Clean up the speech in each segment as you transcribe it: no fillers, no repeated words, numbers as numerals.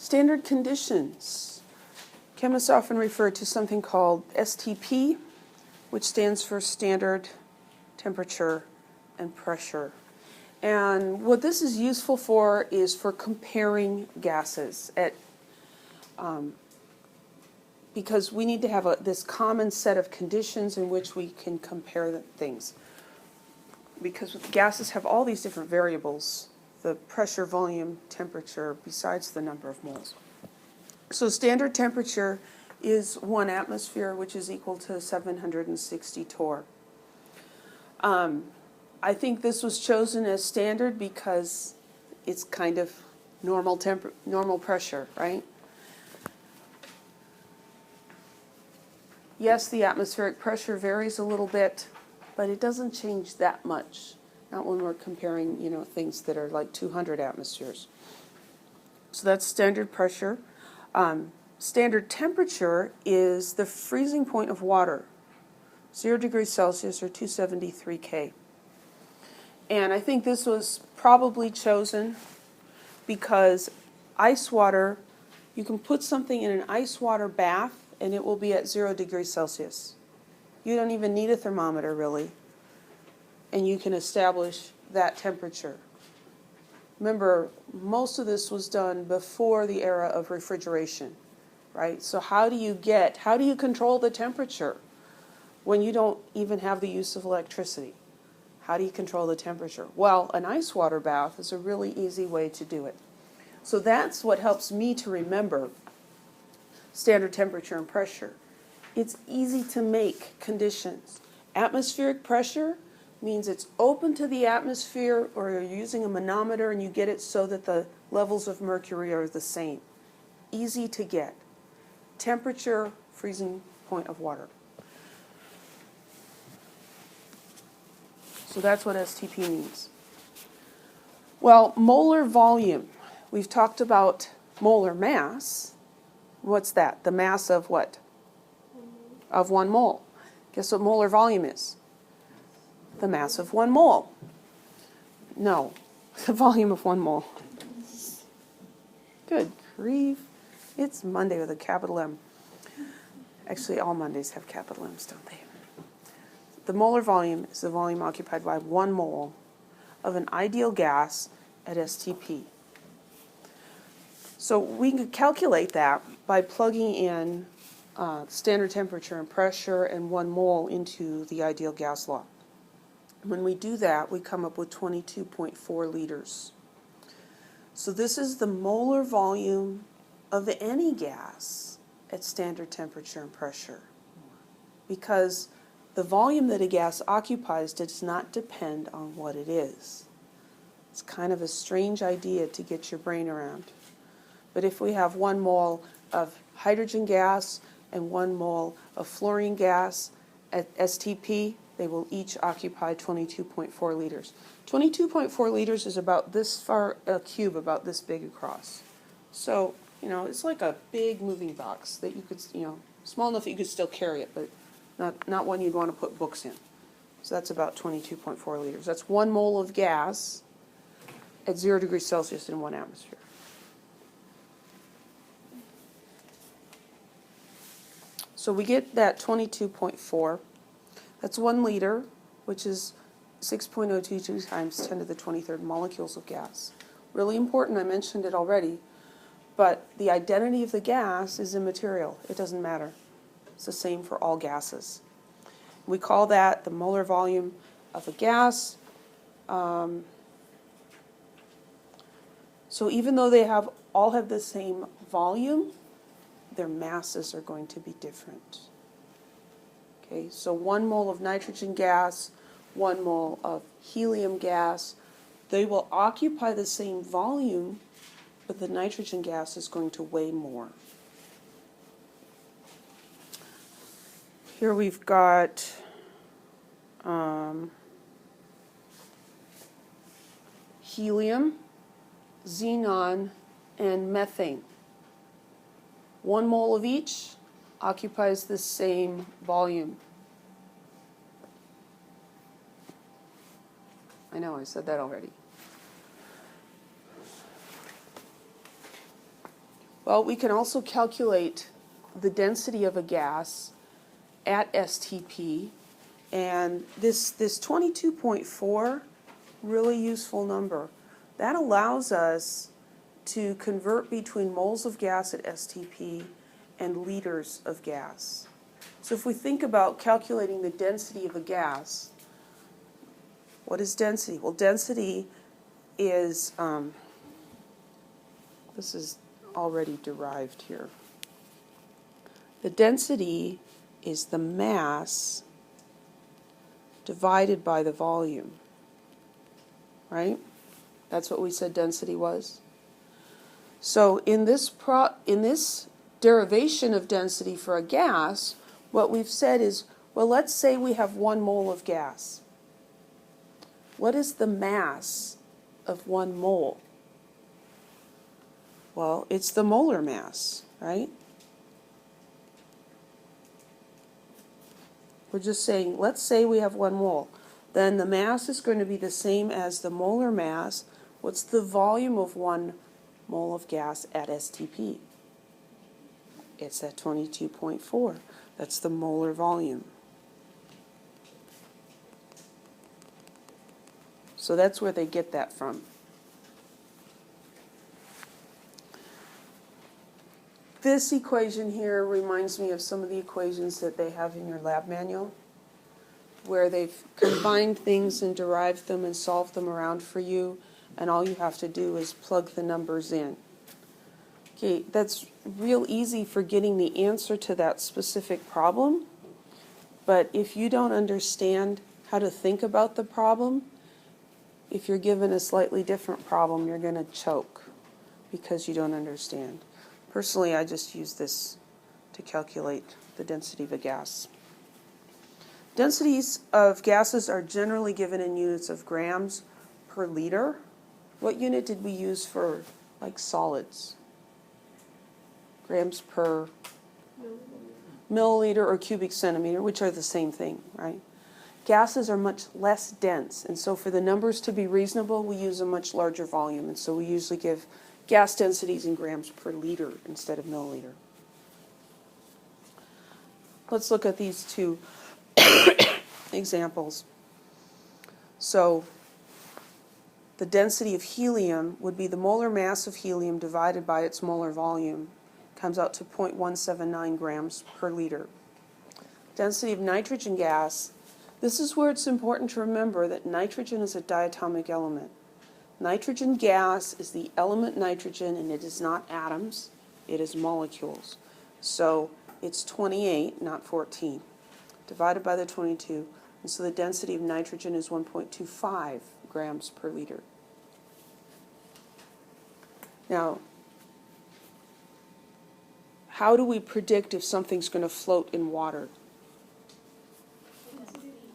Standard conditions. Chemists often refer to something called STP, which stands for standard temperature and pressure. And what this is useful for is for comparing gases because we need to have this common set of conditions in which we can compare things. Because gases have all these different variables, the pressure, volume, temperature, besides the number of moles. So standard temperature is 1 atmosphere, which is equal to 760 torr. I think this was chosen as standard because it's kind of normal pressure, right? Yes, the atmospheric pressure varies a little bit, but it doesn't change that much. Not when we're comparing, things that are like 200 atmospheres. So that's standard pressure. Standard temperature is the freezing point of water, 0 degrees Celsius or 273 K. And I think this was probably chosen because ice water, you can put something in an ice water bath and it will be at 0 degrees Celsius. You don't even need a thermometer really, and you can establish that temperature. Remember, most of this was done before the era of refrigeration, right? So how do you control the temperature when you don't even have the use of electricity? How do you control the temperature? Well, an ice water bath is a really easy way to do it. So that's what helps me to remember standard temperature and pressure. It's easy to make conditions. Atmospheric pressure means it's open to the atmosphere, or you're using a manometer and you get it so that the levels of mercury are the same. Easy to get. Temperature, freezing point of water. So that's what STP means. Well, molar volume. We've talked about molar mass. What's that? The mass of what? Of 1 mole. Guess what molar volume is? The mass of 1 mole. No, the volume of 1 mole. Good grief. It's Monday with a capital M. Actually, all Mondays have capital M's, don't they? The molar volume is the volume occupied by 1 mole of an ideal gas at STP. So we can calculate that by plugging in standard temperature and pressure and 1 mole into the ideal gas law. When we do that, we come up with 22.4 liters. So this is the molar volume of any gas at standard temperature and pressure, because the volume that a gas occupies does not depend on what it is. It's kind of a strange idea to get your brain around. But if we have 1 mole of hydrogen gas and 1 mole of fluorine gas at STP, they will each occupy 22.4 liters. 22.4 liters is about this far, a cube about this big across. So, it's like a big moving box that you could, small enough that you could still carry it, but not one you'd want to put books in. So that's about 22.4 liters. That's 1 mole of gas at 0 degrees Celsius in 1 atmosphere. So we get that 22.4. That's 1 liter, which is 6.022 times 10 to the 23rd molecules of gas. Really important, I mentioned it already, but the identity of the gas is immaterial. It doesn't matter. It's the same for all gases. We call that the molar volume of a gas. So even though they all have the same volume, their masses are going to be different. Okay, so 1 mole of nitrogen gas, 1 mole of helium gas, they will occupy the same volume, but the nitrogen gas is going to weigh more. Here we've got helium, xenon, and methane. 1 mole of each occupies the same volume. I know, I said that already. Well, we can also calculate the density of a gas at STP, and this 22.4, really useful number, that allows us to convert between moles of gas at STP and liters of gas. So if we think about calculating the density of a gas, what is density? Well, density is, this is already derived here. The density is the mass divided by the volume, right? That's what we said density was. So in this derivation of density for a gas, what we've said is, well, let's say we have 1 mole of gas. What is the mass of 1 mole? Well, it's the molar mass, right? We're just saying, let's say we have 1 mole. Then the mass is going to be the same as the molar mass. What's the volume of 1 mole of gas at STP? It's at 22.4. That's the molar volume. So that's where they get that from. This equation here reminds me of some of the equations that they have in your lab manual, where they've combined things and derived them and solved them around for you, and all you have to do is plug the numbers in. Okay, that's real easy for getting the answer to that specific problem, but if you don't understand how to think about the problem, if you're given a slightly different problem, you're going to choke because you don't understand. Personally, I just use this to calculate the density of a gas. Densities of gases are generally given in units of grams per liter. What unit did we use for, like, solids? Grams per milliliter or cubic centimeter, which are the same thing, right? Gases are much less dense, and so for the numbers to be reasonable, we use a much larger volume, and so we usually give gas densities in grams per liter instead of milliliter. Let's look at these two examples. So the density of helium would be the molar mass of helium divided by its molar volume. Comes out to 0.179 grams per liter. Density of nitrogen gas, this is where it's important to remember that nitrogen is a diatomic element. Nitrogen gas is the element nitrogen, and it is not atoms, it is molecules. So it's 28, not 14, divided by the 22. And so the density of nitrogen is 1.25 grams per liter. Now, how do we predict if something's going to float in water?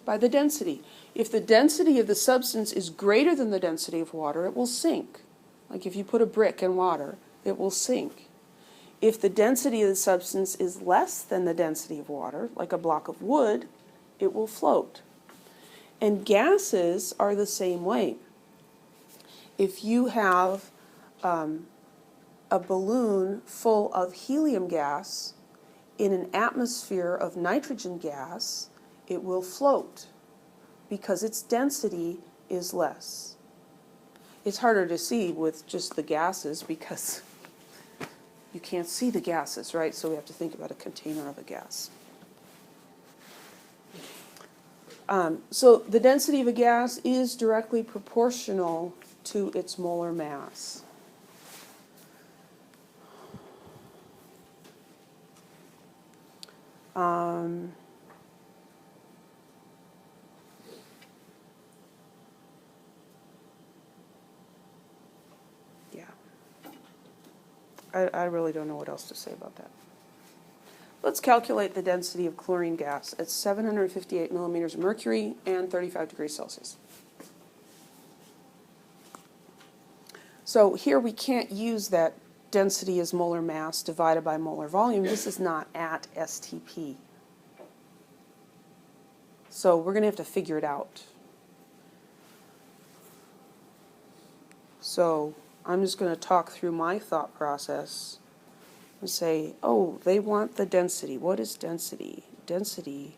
By the density. If the density of the substance is greater than the density of water, it will sink. Like if you put a brick in water, it will sink. If the density of the substance is less than the density of water, like a block of wood, it will float. And gases are the same way. If you have a balloon full of helium gas in an atmosphere of nitrogen gas, it will float because its density is less. It's harder to see with just the gases because you can't see the gases, right? So we have to think about a container of a gas. So the density of a gas is directly proportional to its molar mass. Yeah. I really don't know what else to say about that. Let's calculate the density of chlorine gas at 758 millimeters of mercury and 35 degrees Celsius. So here we can't use that density as molar mass divided by molar volume. This is not at STP. So we're going to have to figure it out. So I'm just going to talk through my thought process and say, oh, they want the density. What is density? Density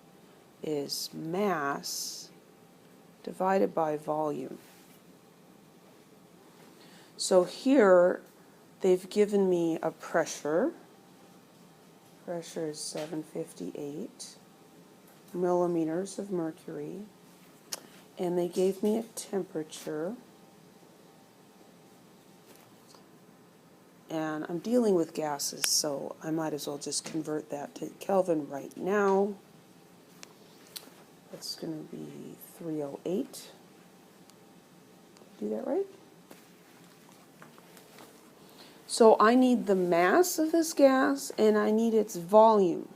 is mass divided by volume. So here they've given me a pressure. Pressure is 758 millimeters of mercury. And they gave me a temperature. And I'm dealing with gases, so I might as well just convert that to Kelvin right now. That's going to be 308. Do that right? So I need the mass of this gas, and I need its volume.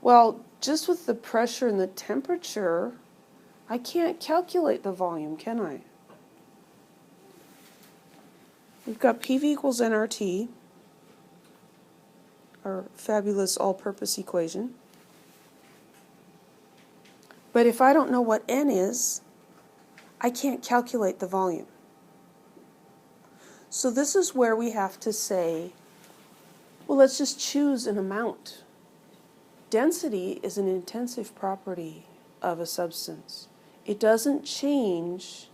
Well, just with the pressure and the temperature, I can't calculate the volume, can I? We've got PV equals nRT, our fabulous all-purpose equation. But if I don't know what N is, I can't calculate the volume. So this is where we have to say, well, let's just choose an amount. Density is an intensive property of a substance. It doesn't change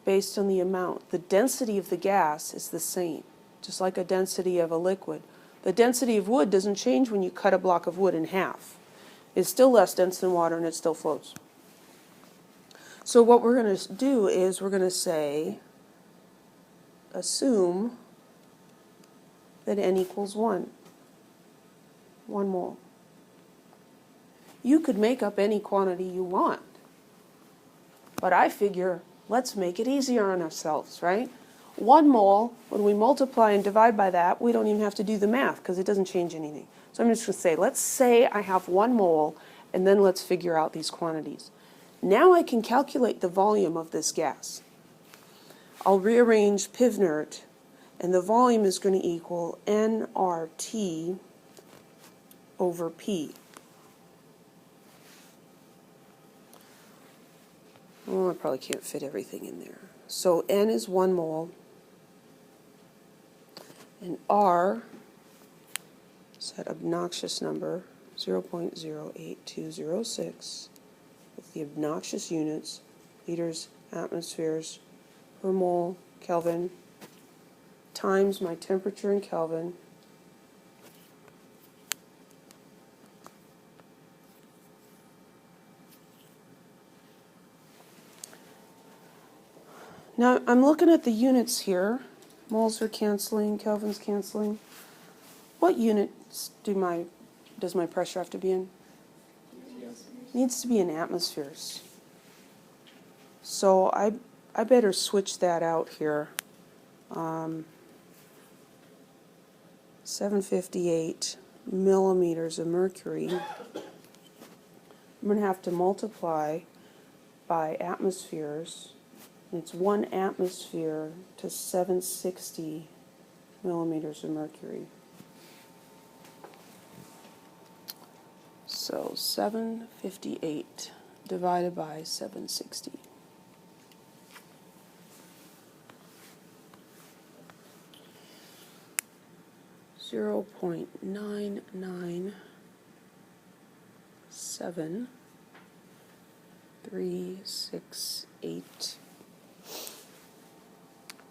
based on the amount. The density of the gas is the same, just like a density of a liquid. The density of wood doesn't change when you cut a block of wood in half. It's still less dense than water and it still floats. So what we're going to do is we're going to say, assume that N equals 1 mole. You could make up any quantity you want, but I figure let's make it easier on ourselves, right? 1 mole, when we multiply and divide by that, we don't even have to do the math because it doesn't change anything. So I'm just going to say, let's say I have 1 mole, and then let's figure out these quantities. Now I can calculate the volume of this gas. I'll rearrange Pivnert, and the volume is going to equal nRT over P. Well, I probably can't fit everything in there. So N is 1 mole, and R is that obnoxious number, 0.08206, with the obnoxious units, liters, atmospheres, per mole, Kelvin, times my temperature in Kelvin. Now I'm looking at the units here. Moles are canceling, Kelvin's canceling. What units does my pressure have to be in? It needs to be in atmospheres. So I better switch that out here. 758 millimeters of mercury. I'm going to have to multiply by atmospheres. It's 1 atmosphere to 760 millimeters of mercury. So 758 divided by 760. Zero 0.997368.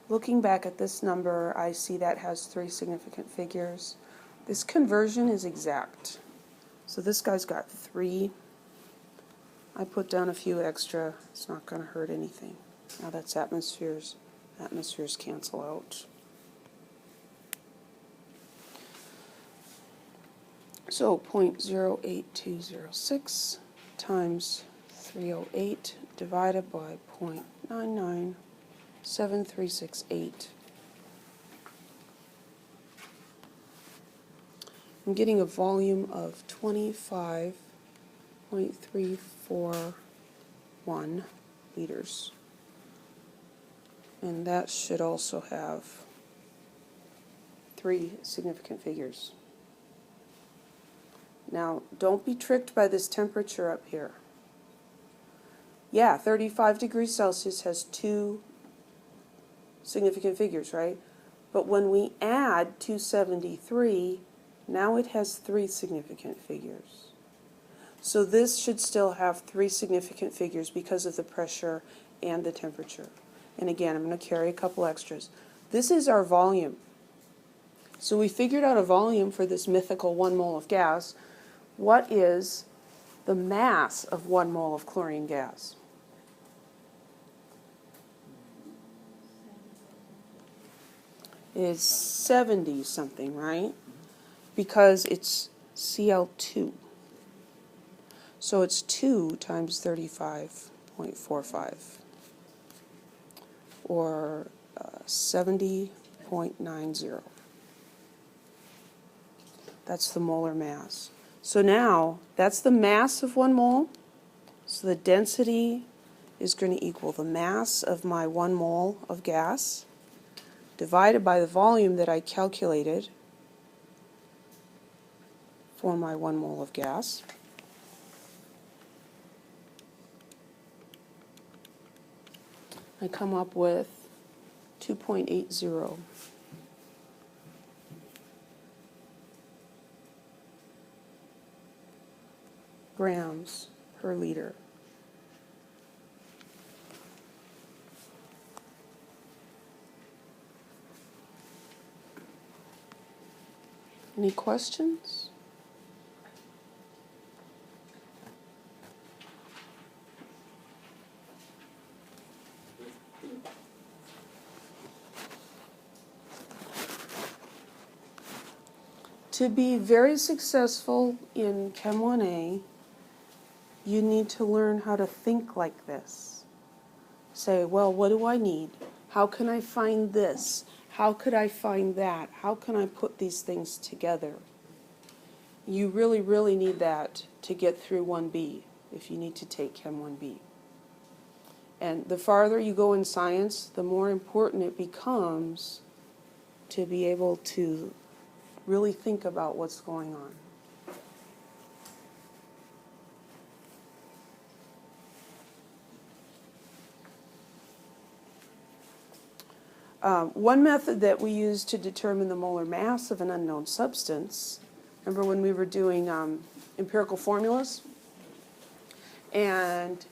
Looking back at this number, I see that has 3 significant figures. This conversion is exact. So this guy's got 3. I put down a few extra. It's not going to hurt anything. Now that's atmospheres. Atmospheres cancel out. So 0.08206 times 308 divided by 0.997368. I'm getting a volume of 25.341 liters. And that should also have 3 significant figures. Now, don't be tricked by this temperature up here. Yeah, 35 degrees Celsius has 2 significant figures, right? But when we add 273, now it has 3 significant figures. So this should still have 3 significant figures because of the pressure and the temperature. And again, I'm going to carry a couple extras. This is our volume. So we figured out a volume for this mythical 1 mole of gas. What is the mass of 1 mole of chlorine gas? It is 70 something, right? Because it's Cl2. So it's 2 times 35.45, or 70.90. That's the molar mass. So now, that's the mass of 1 mole. So the density is going to equal the mass of my 1 mole of gas divided by the volume that I calculated for my 1 mole of gas. I come up with 2.80 grams per liter. Any questions? To be very successful in Chem 1A, you need to learn how to think like this. Say, well, what do I need? How can I find this? How could I find that? How can I put these things together? You really, really need that to get through 1B if you need to take Chem 1B. And the farther you go in science, the more important it becomes to be able to really think about what's going on. One method that we use to determine the molar mass of an unknown substance, remember when we were doing empirical formulas? And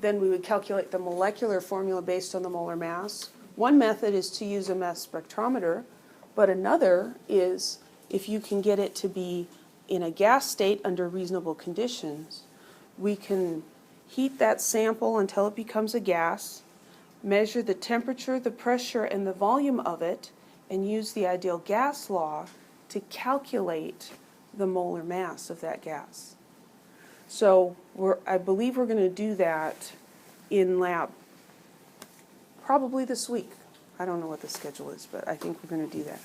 then we would calculate the molecular formula based on the molar mass. One method is to use a mass spectrometer, but another is if you can get it to be in a gas state under reasonable conditions, we can heat that sample until it becomes a gas, measure the temperature, the pressure, and the volume of it, and use the ideal gas law to calculate the molar mass of that gas. So I believe we're going to do that in lab probably this week. I don't know what the schedule is, but I think we're going to do that.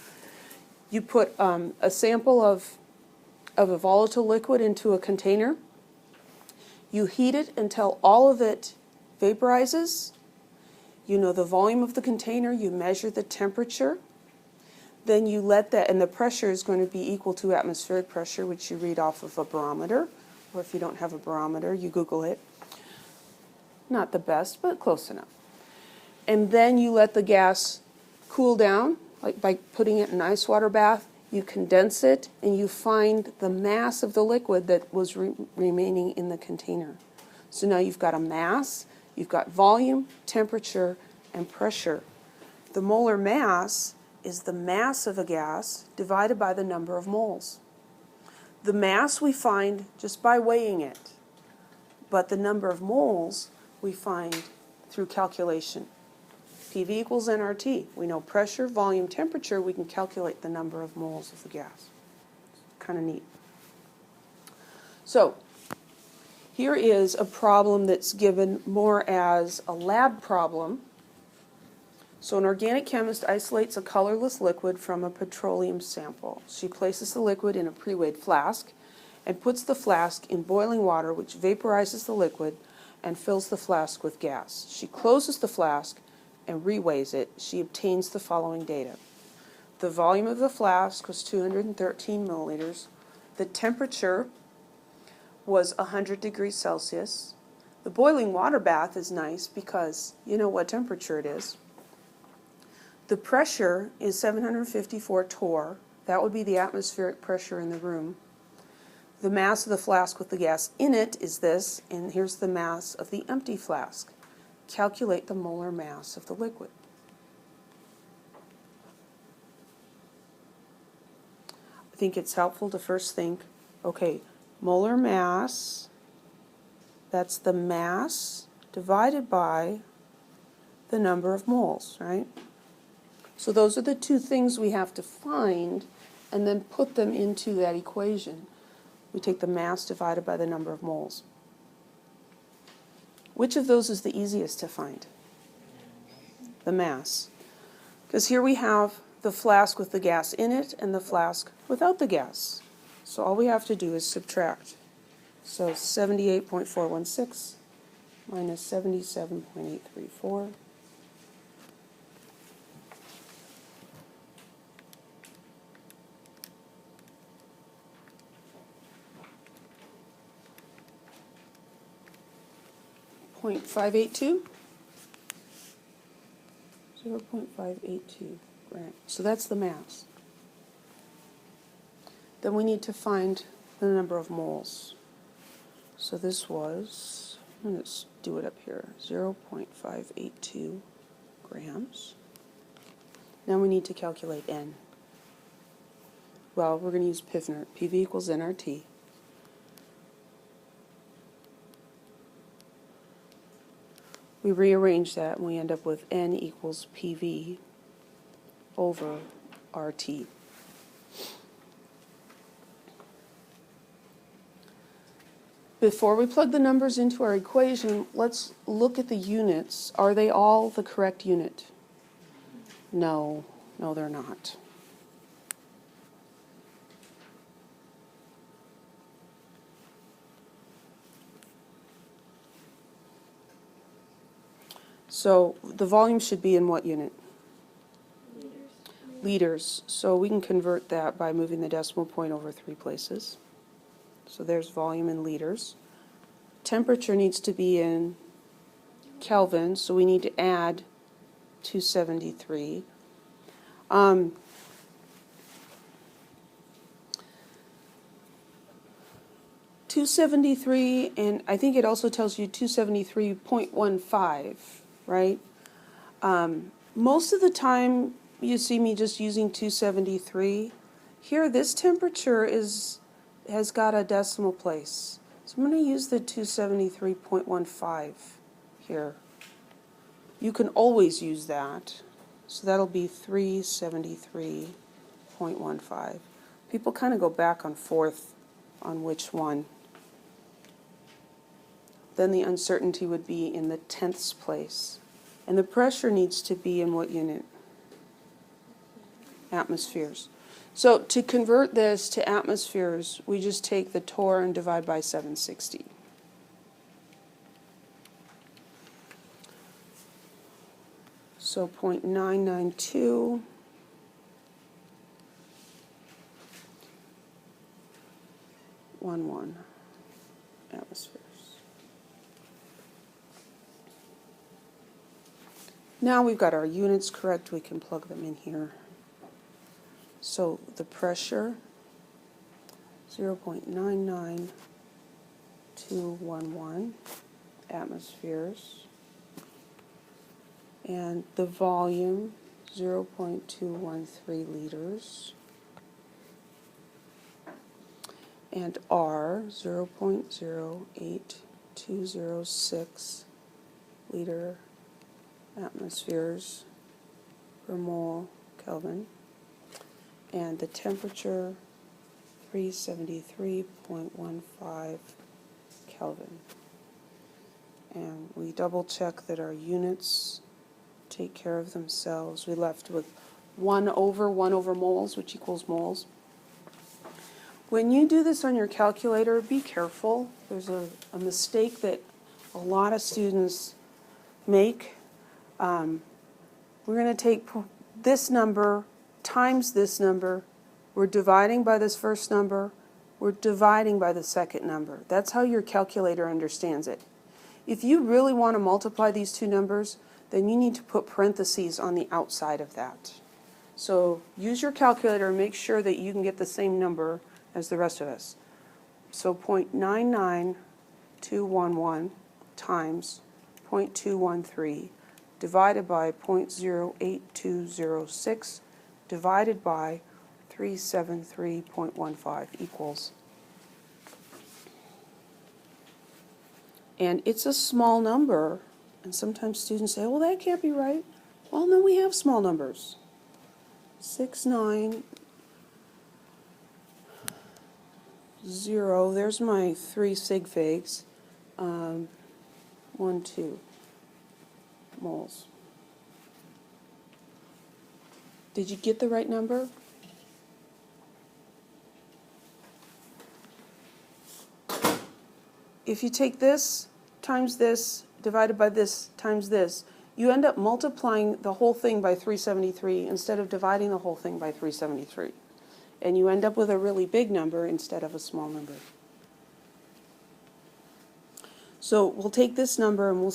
You put a sample of a volatile liquid into a container. You heat it until all of it vaporizes. You know the volume of the container. You measure the temperature. Then you let that, and the pressure is going to be equal to atmospheric pressure, which you read off of a barometer. Or if you don't have a barometer, you Google it. Not the best, but close enough. And then you let the gas cool down, like by putting it in an ice water bath. You condense it, and you find the mass of the liquid that was remaining in the container. So now you've got a mass, you've got volume, temperature, and pressure. The molar mass is the mass of a gas divided by the number of moles. The mass we find just by weighing it, but the number of moles we find through calculation. PV equals nRT. We know pressure, volume, temperature. We can calculate the number of moles of the gas. Kind of neat. So here is a problem that's given more as a lab problem. So an organic chemist isolates a colorless liquid from a petroleum sample. She places the liquid in a pre-weighed flask and puts the flask in boiling water, which vaporizes the liquid and fills the flask with gas. She closes the flask and reweighs it. She obtains the following data. The volume of the flask was 213 milliliters. The temperature was 100 degrees Celsius. The boiling water bath is nice because you know what temperature it is. The pressure is 754 torr. That would be the atmospheric pressure in the room. The mass of the flask with the gas in it is this, and here's the mass of the empty flask. Calculate the molar mass of the liquid. I think it's helpful to first think, okay, molar mass, that's the mass divided by the number of moles, right? So those are the two things we have to find and then put them into that equation. We take the mass divided by the number of moles. Which of those is the easiest to find? The mass. Because here we have the flask with the gas in it and the flask without the gas. So all we have to do is subtract. So 78.416 minus 77.834. .582, 0.582 grams. So that's the mass. Then we need to find the number of moles. So this was, let's do it up here, 0.582 grams. Now we need to calculate N. Well, we're going to use PIV equals nRT. We rearrange that and we end up with N equals PV over RT. Before we plug the numbers into our equation, let's look at the units. Are they all the correct unit? No, they're not. So the volume should be in what unit? Liters. So we can convert that by moving the decimal point over 3 places. So there's volume in liters. Temperature needs to be in Kelvin, so we need to add 273. 273, and I think it also tells you 273.15, right? Most of the time you see me just using 273. Here, this temperature has got a decimal place. So I'm going to use the 273.15 here. You can always use that. So that'll be 373.15. People kind of go back and forth on which one. Then the uncertainty would be in the tenths place. And the pressure needs to be in what unit? Atmospheres. So to convert this to atmospheres, we just take the torr and divide by 760. So 0.992 11 atmospheres. Now we've got our units correct, we can plug them in here. So the pressure, 0.99211 atmospheres. And the volume, 0.213 liters. And R, 0.08206 liter atmospheres per mole Kelvin. And the temperature, 373.15 Kelvin. And we double check that our units take care of themselves. We left with 1 over moles, which equals moles. When you do this on your calculator, be careful. There's a mistake that a lot of students make. We're going to take this number times this number. We're dividing by this first number. We're dividing by the second number. That's how your calculator understands it. If you really want to multiply these two numbers, then you need to put parentheses on the outside of that. So use your calculator and make sure that you can get the same number as the rest of us. So 0.99211 times 0.213 divided by 0.08206 divided by 373.15 equals. And it's a small number, and sometimes students say, well, that can't be right. Well, no, we have small numbers. 690, there's my 3 sig figs, 1, 2 moles. Did you get the right number? If you take this times this divided by this times this, you end up multiplying the whole thing by 373 instead of dividing the whole thing by 373. And you end up with a really big number instead of a small number. So we'll take this number and we'll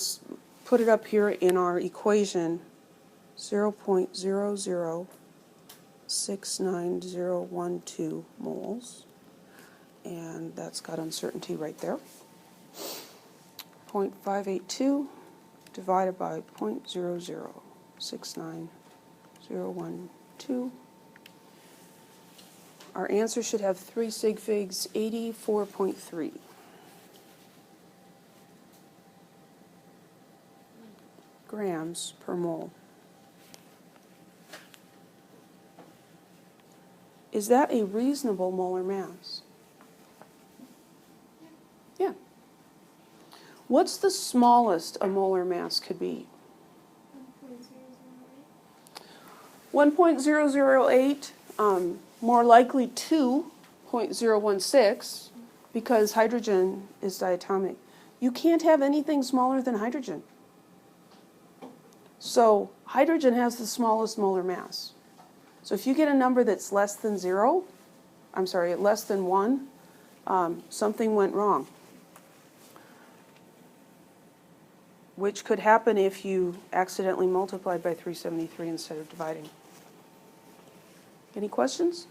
put it up here in our equation, 0.0069012 moles. And that's got uncertainty right there. 0.582 divided by 0.0069012. Our answer should have 3 sig figs, 84.3. grams per mole. Is that a reasonable molar mass? Yeah. What's the smallest a molar mass could be? 1.008, more likely 2.016, because hydrogen is diatomic. You can't have anything smaller than hydrogen. So hydrogen has the smallest molar mass. So if you get a number that's less than 1, something went wrong. Which could happen if you accidentally multiplied by 373 instead of dividing. Any questions?